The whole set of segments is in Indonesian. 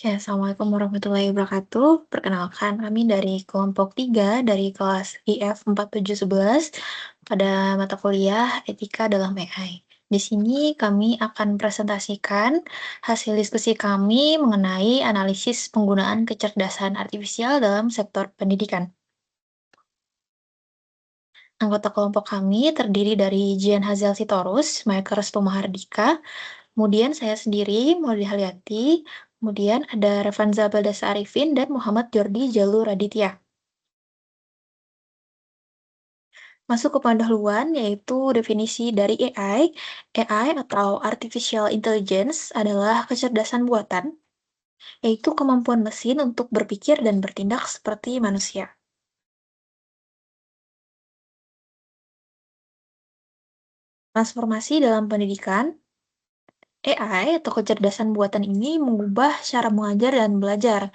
Ya, Assalamualaikum warahmatullahi wabarakatuh. Perkenalkan, kami dari kelompok 3 dari kelas IF 4711 pada mata kuliah Etika dalam AI. Di sini kami akan presentasikan hasil diskusi kami mengenai analisis penggunaan kecerdasan artifisial dalam sektor pendidikan. Anggota kelompok kami terdiri dari Jian Hazel Sitorus, Michael Restu Mahardika, kemudian saya sendiri, Maudie Halyati, kemudian ada Revanza Baldasa Arifin, dan Muhammad Jordi Jalu Raditya. Masuk ke pendahuluan, yaitu definisi dari AI. AI atau Artificial Intelligence adalah kecerdasan buatan, yaitu kemampuan mesin untuk berpikir dan bertindak seperti manusia. Transformasi dalam pendidikan, AI atau kecerdasan buatan ini mengubah cara mengajar dan belajar,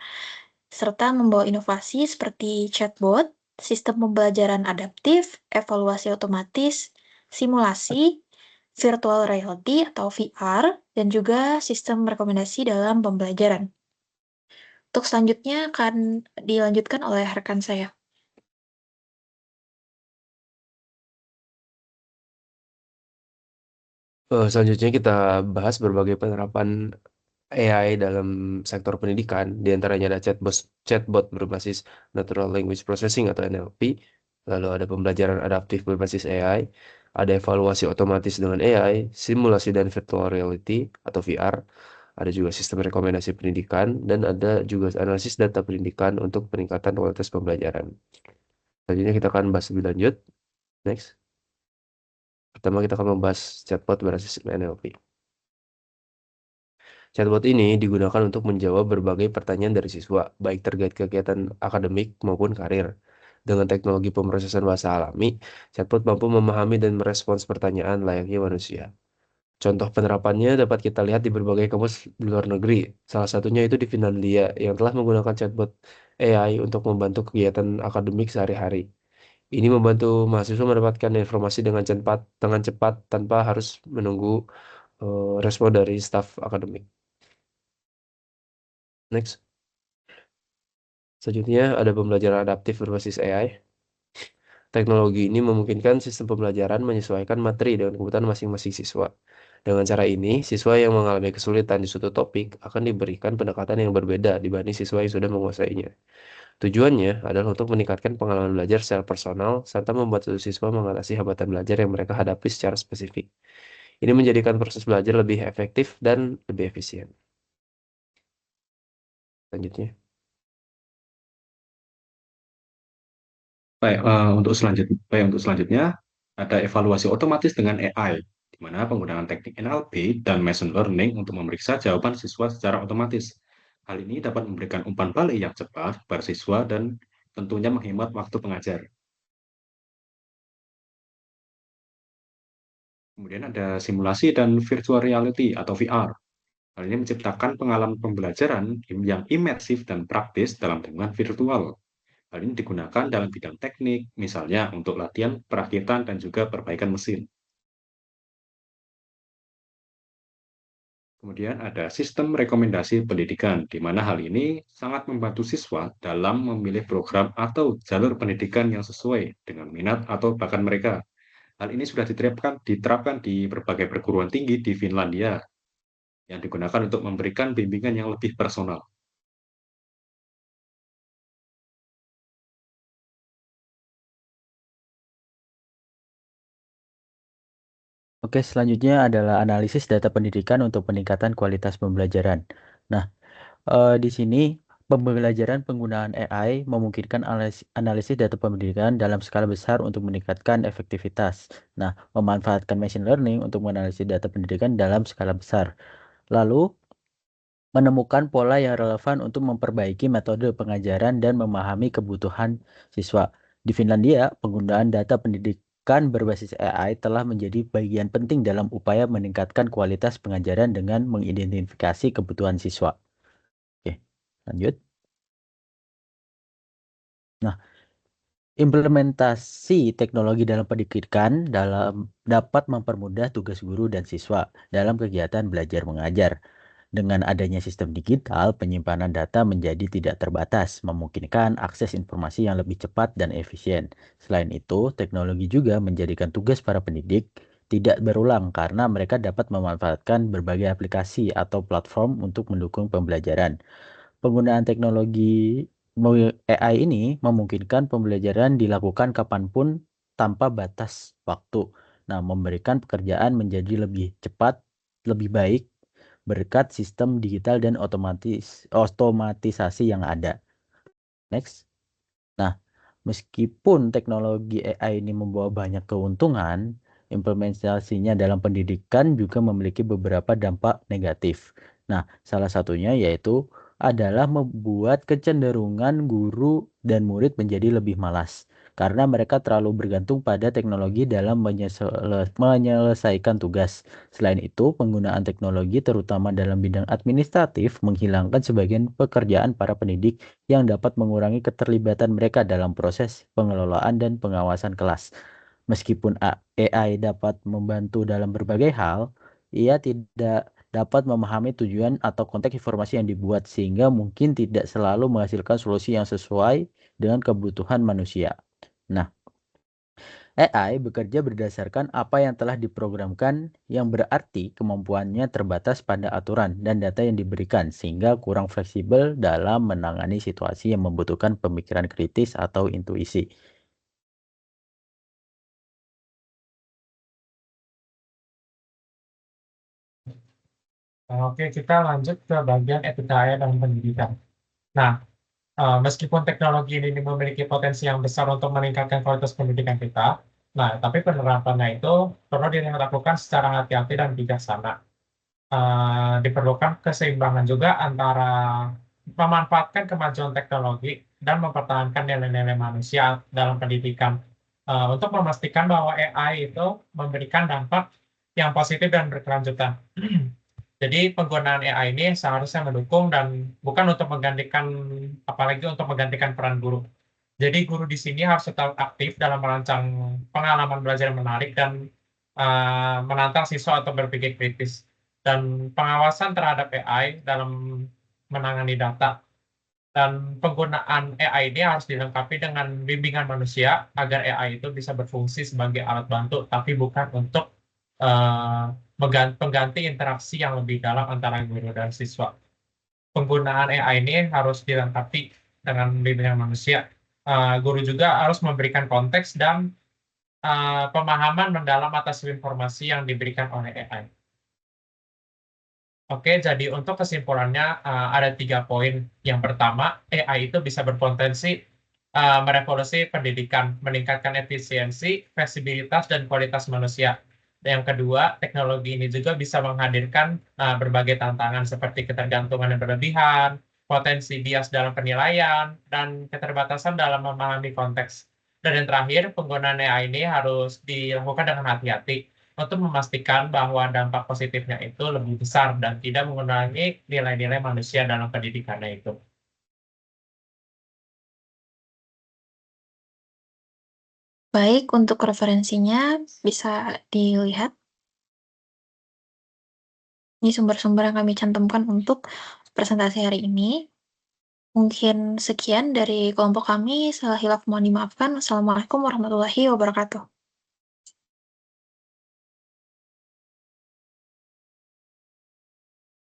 serta membawa inovasi seperti chatbot, sistem pembelajaran adaptif, evaluasi otomatis, simulasi, virtual reality atau VR, dan juga sistem rekomendasi dalam pembelajaran. Untuk selanjutnya akan dilanjutkan oleh rekan saya. Selanjutnya kita bahas berbagai penerapan AI dalam sektor pendidikan. Di antaranya ada chatbot berbasis Natural Language Processing atau NLP, lalu ada pembelajaran adaptif berbasis AI, ada evaluasi otomatis dengan AI, simulasi dan virtual reality atau VR, ada juga sistem rekomendasi pendidikan, dan ada juga analisis data pendidikan untuk peningkatan kualitas pembelajaran. Selanjutnya kita akan bahas lebih lanjut. Next. Pertama kita akan membahas chatbot berbasis NLP. Chatbot ini digunakan untuk menjawab berbagai pertanyaan dari siswa, baik terkait kegiatan akademik maupun karir. Dengan teknologi pemrosesan bahasa alami, chatbot mampu memahami dan merespons pertanyaan layaknya manusia. Contoh penerapannya dapat kita lihat di berbagai kampus di luar negeri. Salah satunya itu di Finlandia yang telah menggunakan chatbot AI untuk membantu kegiatan akademik sehari-hari. Ini membantu mahasiswa mendapatkan informasi dengan cepat tanpa harus menunggu respon dari staf akademik. Next. Selanjutnya ada pembelajaran adaptif berbasis AI. Teknologi ini memungkinkan sistem pembelajaran menyesuaikan materi dengan kebutuhan masing-masing siswa. Dengan cara ini, siswa yang mengalami kesulitan di suatu topik akan diberikan pendekatan yang berbeda dibanding siswa yang sudah menguasainya. Tujuannya adalah untuk meningkatkan pengalaman belajar secara personal serta membantu siswa mengatasi hambatan belajar yang mereka hadapi secara spesifik. Ini menjadikan proses belajar lebih efektif dan lebih efisien. Selanjutnya. Baik, untuk selanjutnya ada evaluasi otomatis dengan AI, di mana penggunaan teknik NLP dan machine learning untuk memeriksa jawaban siswa secara otomatis. Hal ini dapat memberikan umpan balik yang cepat pada siswa dan tentunya menghemat waktu pengajar. Kemudian ada simulasi dan virtual reality atau VR. Hal ini menciptakan pengalaman pembelajaran yang imersif dan praktis dalam lingkungan virtual. Hal ini digunakan dalam bidang teknik, misalnya untuk latihan, perakitan, dan juga perbaikan mesin. Kemudian ada sistem rekomendasi pendidikan, di mana hal ini sangat membantu siswa dalam memilih program atau jalur pendidikan yang sesuai dengan minat atau bakat mereka. Hal ini sudah diterapkan di berbagai perguruan tinggi di Finlandia, yang digunakan untuk memberikan bimbingan yang lebih personal. Oke, selanjutnya adalah analisis data pendidikan untuk peningkatan kualitas pembelajaran. Nah, di sini pembelajaran penggunaan AI memungkinkan analisis data pendidikan dalam skala besar untuk meningkatkan efektivitas. Nah, memanfaatkan machine learning untuk menganalisis data pendidikan dalam skala besar. Lalu, menemukan pola yang relevan untuk memperbaiki metode pengajaran dan memahami kebutuhan siswa. Di Finlandia, penggunaan data pendidikan berbasis AI telah menjadi bagian penting dalam upaya meningkatkan kualitas pengajaran dengan mengidentifikasi kebutuhan siswa. Oke, lanjut. Nah, implementasi teknologi dalam pendidikan dapat mempermudah tugas guru dan siswa dalam kegiatan belajar mengajar. Dengan adanya sistem digital, penyimpanan data menjadi tidak terbatas, memungkinkan akses informasi yang lebih cepat dan efisien. Selain itu, teknologi juga menjadikan tugas para pendidik tidak berulang karena mereka dapat memanfaatkan berbagai aplikasi atau platform untuk mendukung pembelajaran. Penggunaan teknologi AI ini memungkinkan pembelajaran dilakukan kapanpun tanpa batas waktu. Nah, memberikan pekerjaan menjadi lebih cepat, lebih baik berkat sistem digital dan otomatisasi yang ada. Next. Nah, meskipun teknologi AI ini membawa banyak keuntungan, implementasinya dalam pendidikan juga memiliki beberapa dampak negatif. Nah, salah satunya yaitu adalah membuat kecenderungan guru dan murid menjadi lebih malas karena mereka terlalu bergantung pada teknologi dalam menyelesaikan tugas. Selain itu, penggunaan teknologi terutama dalam bidang administratif menghilangkan sebagian pekerjaan para pendidik yang dapat mengurangi keterlibatan mereka dalam proses pengelolaan dan pengawasan kelas. Meskipun AI dapat membantu dalam berbagai hal, ia tidak dapat memahami tujuan atau konteks informasi yang dibuat sehingga mungkin tidak selalu menghasilkan solusi yang sesuai dengan kebutuhan manusia. Nah, AI bekerja berdasarkan apa yang telah diprogramkan, yang berarti kemampuannya terbatas pada aturan dan data yang diberikan, sehingga kurang fleksibel dalam menangani situasi yang membutuhkan pemikiran kritis atau intuisi. Oke, kita lanjut ke bagian etika AI dalam pendidikan. Nah, meskipun teknologi ini memiliki potensi yang besar untuk meningkatkan kualitas pendidikan kita, nah, tapi penerapannya itu perlu dilakukan secara hati-hati dan bijaksana. Diperlukan keseimbangan juga antara memanfaatkan kemajuan teknologi dan mempertahankan nilai-nilai manusia dalam pendidikan. Untuk memastikan bahwa AI itu memberikan dampak yang positif dan berkelanjutan. Jadi penggunaan AI ini seharusnya mendukung dan bukan untuk menggantikan, apalagi untuk menggantikan peran guru. Jadi guru di sini harus tetap aktif dalam merancang pengalaman belajar yang menarik dan menantang siswa untuk berpikir kritis. Dan pengawasan terhadap AI dalam menangani data dan penggunaan AI ini harus dilengkapi dengan bimbingan manusia agar AI itu bisa berfungsi sebagai alat bantu, tapi bukan untuk pengganti interaksi yang lebih dalam antara guru dan siswa. Penggunaan AI ini harus dilengkapi dengan bimbingan manusia. Guru juga harus memberikan konteks dan pemahaman mendalam atas informasi yang diberikan oleh AI. Oke, jadi untuk kesimpulannya ada 3 poin. Yang pertama, AI itu bisa berpotensi merevolusi pendidikan, meningkatkan efisiensi, fleksibilitas, dan kualitas manusia. Dan yang kedua, teknologi ini juga bisa menghadirkan berbagai tantangan seperti ketergantungan yang berlebihan, potensi bias dalam penilaian, dan keterbatasan dalam memahami konteks. Dan yang terakhir, penggunaan AI ini harus dilakukan dengan hati-hati untuk memastikan bahwa dampak positifnya itu lebih besar dan tidak mengurangi nilai-nilai manusia dalam pendidikannya itu. Baik, untuk referensinya bisa dilihat. Ini sumber-sumber yang kami cantumkan untuk presentasi hari ini. Mungkin sekian dari kelompok kami. Salah hilaf mohon dimaafkan. Assalamualaikum warahmatullahi wabarakatuh.